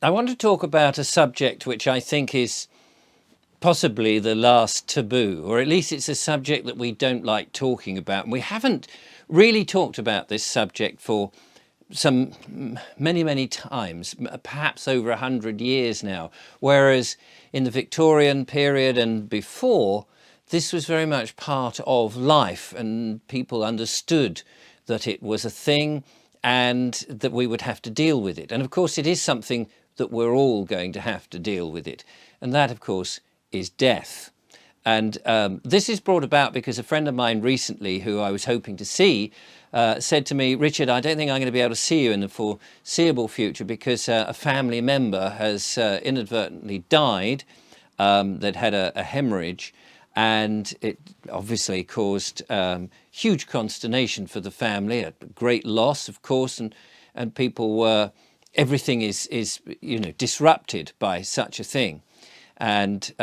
I want to talk about a subject which I think is possibly the last taboo, or at least it's a subject that we don't like talking about. And we haven't really talked about this subject for many times, perhaps over 100 years now, whereas in the Victorian period and before, this was very much part of life, and people understood that it was a thing and that we would have to deal with it. And of course it is something that we're all going to have to deal with it, and that of course is death. And this is brought about because a friend of mine recently, who I was hoping to see, said to me, "Richard, I don't think I'm going to be able to see you in the foreseeable future because a family member has inadvertently died, that had a hemorrhage, and it obviously caused huge consternation for the family, a great loss, of course, and people were, everything is disrupted by such a thing. And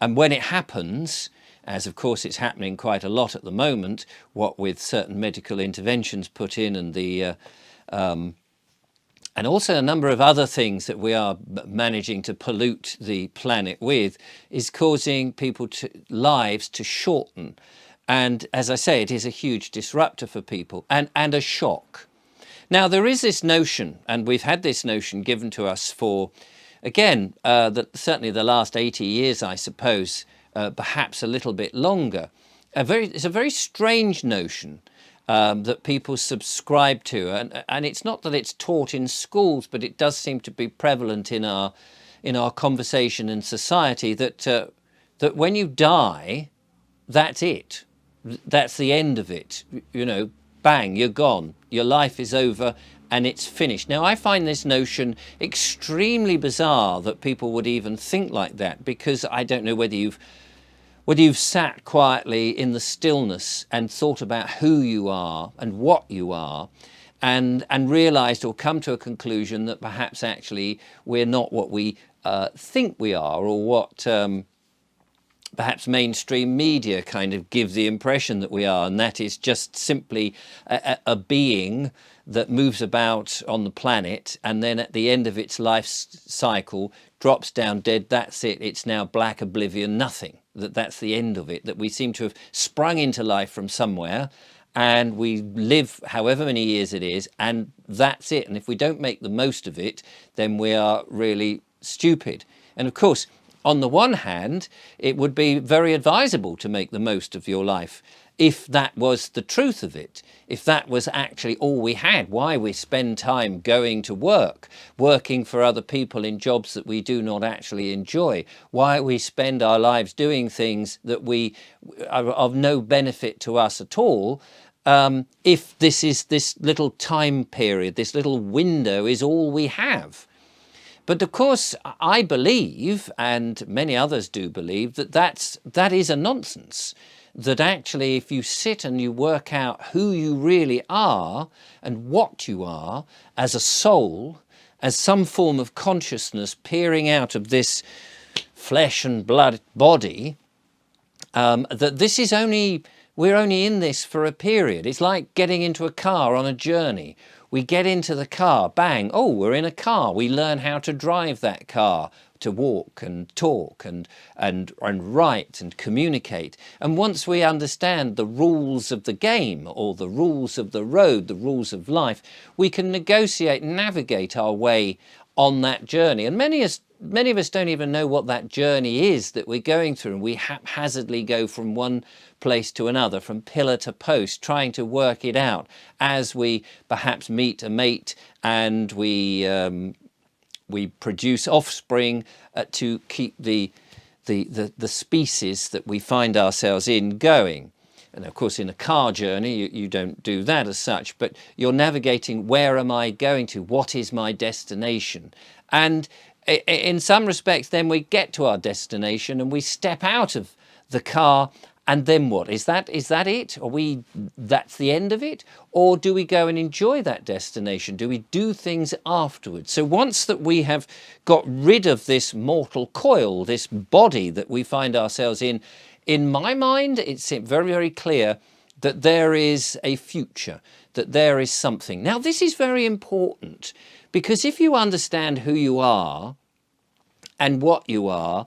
when it happens, as of course it's happening quite a lot at the moment, what with certain medical interventions put in and also a number of other things that we are managing to pollute the planet with, is causing people's lives to shorten. And as I say, it is a huge disruptor for people and a shock. Now, there is this notion, and we've had this notion given to us for, again, certainly the last 80 years, I suppose, perhaps a little bit longer. It's a very strange notion that people subscribe to, and it's not that it's taught in schools, but it does seem to be prevalent in our conversation and society, that when you die, that's it. That's the end of it. Bang, you're gone. Your life is over and it's finished. Now, I find this notion extremely bizarre that people would even think like that, because I don't know whether you've sat quietly in the stillness and thought about who you are and what you are, and realized or come to a conclusion that perhaps actually we're not what we think we are, or what perhaps mainstream media kind of give the impression that we are, and that is just simply a being that moves about on the planet, and then at the end of its life cycle drops down dead. That's it. It's now black oblivion, nothing. That's the end of it, that we seem to have sprung into life from somewhere, and we live however many years it is, and that's it. And if we don't make the most of it, then we are really stupid. And of course, on the one hand, it would be very advisable to make the most of your life if that was the truth of it, if that was actually all we had, why we spend time going to work, working for other people in jobs that we do not actually enjoy, why we spend our lives doing things that we are of no benefit to us at all, if this little time period, this little window is all we have. But of course, I believe, and many others do believe, that is a nonsense. That actually, if you sit and you work out who you really are and what you are as a soul, as some form of consciousness peering out of this flesh and blood body, that this is we're only in this for a period. It's like getting into a car on a journey. We get into the car, bang, oh, we're in a car. We learn how to drive that car, to walk and talk and write and communicate. And once we understand the rules of the game, or the rules of the road, the rules of life, we can negotiate and navigate our way on that journey. And many of us don't even know what that journey is that we're going through, and we haphazardly go from one place to another, from pillar to post, trying to work it out as we perhaps meet a mate, and we produce offspring to keep the species that we find ourselves in going. And of course, in a car journey, you don't do that as such, but you're navigating, where am I going to? What is my destination? And in some respects, then we get to our destination and we step out of the car, and then what? Is that it? That's the end of it? Or do we go and enjoy that destination? Do we do things afterwards? So once that we have got rid of this mortal coil, this body that we find ourselves in my mind, it's very, very clear that there is a future, that there is something. Now, this is very important, Because if you understand who you are and what you are,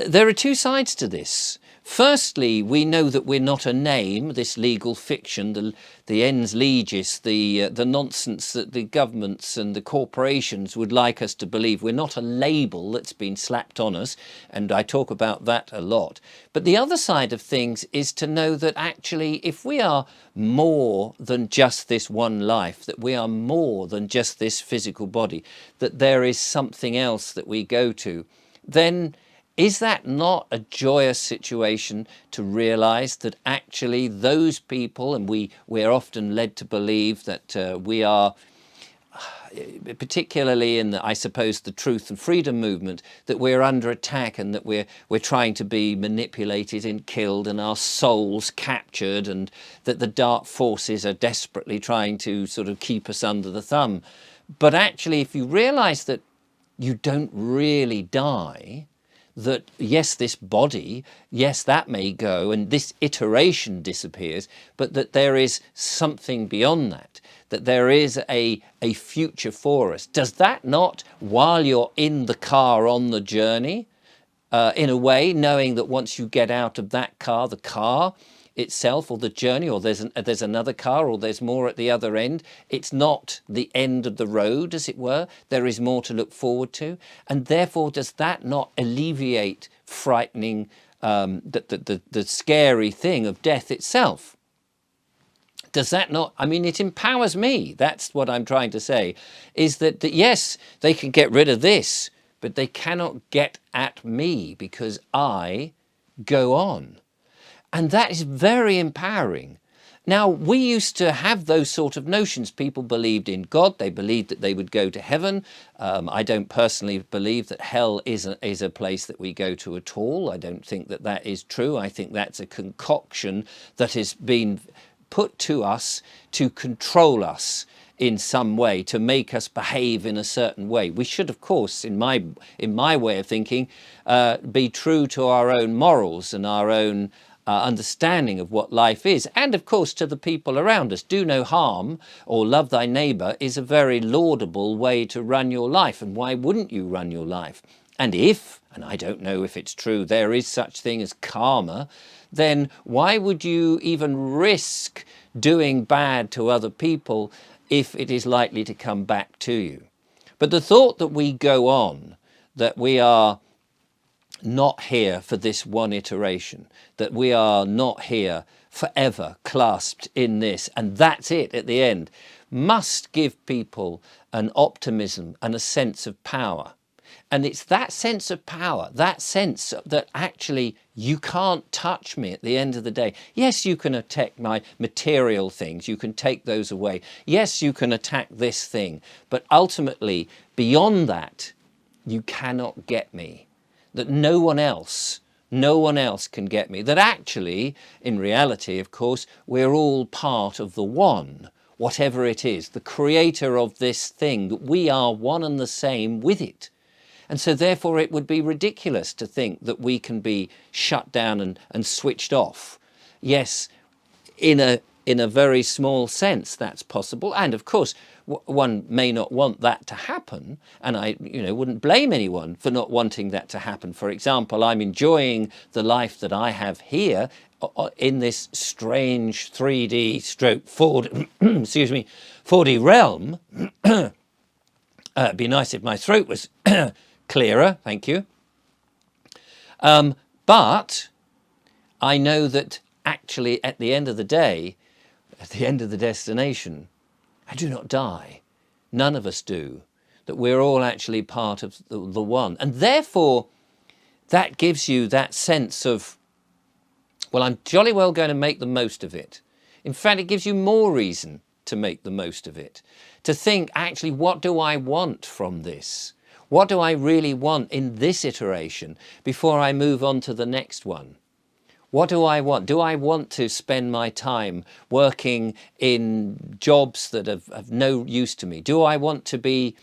there are two sides to this. Firstly, we know that we're not a name, this legal fiction, the ens legis, the nonsense that the governments and the corporations would like us to believe. We're not a label that's been slapped on us, and I talk about that a lot. But the other side of things is to know that actually, if we are more than just this one life, that we are more than just this physical body, that there is something else that we go to, then is that not a joyous situation to realize that actually those people, and we're often led to believe that we are, particularly in I suppose the truth and freedom movement, that we're under attack and that we're trying to be manipulated and killed and our souls captured, and that the dark forces are desperately trying to sort of keep us under the thumb. But actually, if you realize that you don't really die, that yes, this body, yes, that may go and this iteration disappears, but that there is something beyond that, that there is a future for us. Does that not, while you're in the car on the journey, in a way, knowing that once you get out of that car, the car itself, or the journey, or there's another car, or there's more at the other end, it's not the end of the road, as it were. There is more to look forward to, and therefore does that not alleviate frightening, the scary thing of death itself? Does that not, I mean, it empowers me. That's what I'm trying to say, is that yes, they can get rid of this, but they cannot get at me, because I go on. And that is very empowering. Now, we used to have those sort of notions. People believed in God. They believed that they would go to heaven. I don't personally believe that hell is a place that we go to at all. I don't think that that is true. I think that's a concoction that has been put to us to control us in some way, to make us behave in a certain way. We should, of course, in my way of thinking, be true to our own morals and our own understanding of what life is, and of course to the people around us. Do no harm or love thy neighbour is a very laudable way to run your life, and why wouldn't you run your life? And if, and I don't know if it's true, there is such thing as karma, then why would you even risk doing bad to other people if it is likely to come back to you? But the thought that we go on, that we are not here for this one iteration, that we are not here forever clasped in this, and that's it at the end, must give people an optimism and a sense of power. And it's that sense of power, that sense that actually you can't touch me at the end of the day. Yes, you can attack my material things, you can take those away. Yes, you can attack this thing, but ultimately, beyond that, you cannot get me. That no one else can get me. That actually, in reality, of course, we're all part of the one, whatever it is, the creator of this thing, that we are one and the same with it. And so therefore it would be ridiculous to think that we can be shut down and switched off. Yes, in a very small sense that's possible, and of course one may not want that to happen, and I wouldn't blame anyone for not wanting that to happen. For example, I'm enjoying the life that I have here in this strange 3D stroke 4D, excuse me, 4D realm. It'd be nice if my throat was clearer, thank you. But I know that actually at the end of the day, at the end of the destination, I do not die. None of us do. That we're all actually part of the one. And therefore, that gives you that sense of, well, I'm jolly well going to make the most of it. In fact, it gives you more reason to make the most of it. To think, actually, what do I want from this? What do I really want in this iteration before I move on to the next one? What do I want? Do I want to spend my time working in jobs that have no use to me? Do I want to be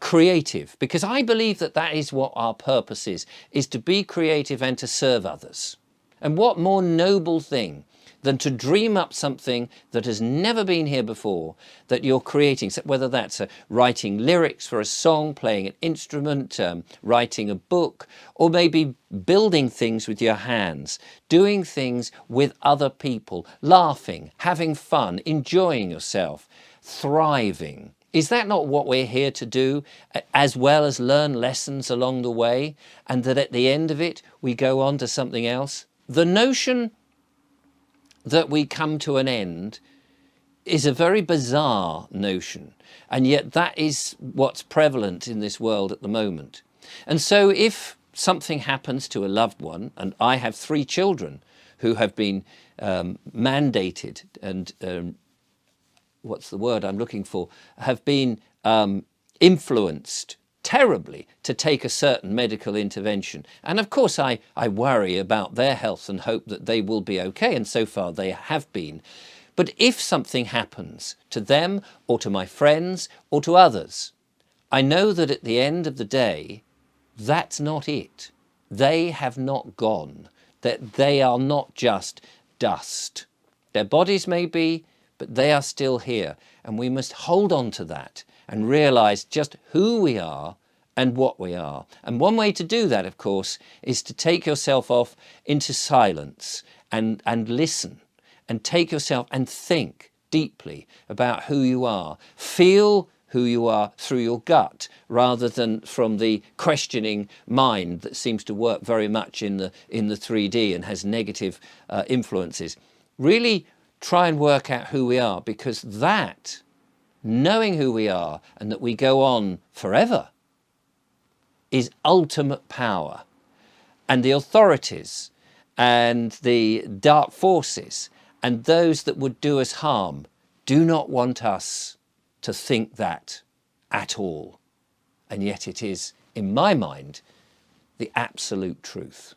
creative? Because I believe that that is what our purpose is to be creative and to serve others. And what more noble thing than to dream up something that has never been here before, that you're creating, so whether that's writing lyrics for a song, playing an instrument, writing a book, or maybe building things with your hands, doing things with other people, laughing, having fun, enjoying yourself, thriving. Is that not what we're here to do, as well as learn lessons along the way, and that at the end of it we go on to something else? The notion that we come to an end is a very bizarre notion, and yet that is what's prevalent in this world at the moment. And so if something happens to a loved one, and I have 3 children who have been mandated and what's the word I'm looking for, have been influenced terribly to take a certain medical intervention. And of course I worry about their health and hope that they will be okay, and so far they have been. But if something happens to them or to my friends or to others, I know that at the end of the day, that's not it. They have not gone, that they are not just dust. Their bodies may be, but they are still here, and we must hold on to that and realize just who we are and what we are. And one way to do that, of course, is to take yourself off into silence and listen, and take yourself and think deeply about who you are. Feel who you are through your gut, rather than from the questioning mind that seems to work very much in the 3D and has negative influences. Really try and work out who we are, because that, knowing who we are and that we go on forever, is ultimate power. And the authorities and the dark forces and those that would do us harm do not want us to think that at all. And yet it is, in my mind, the absolute truth.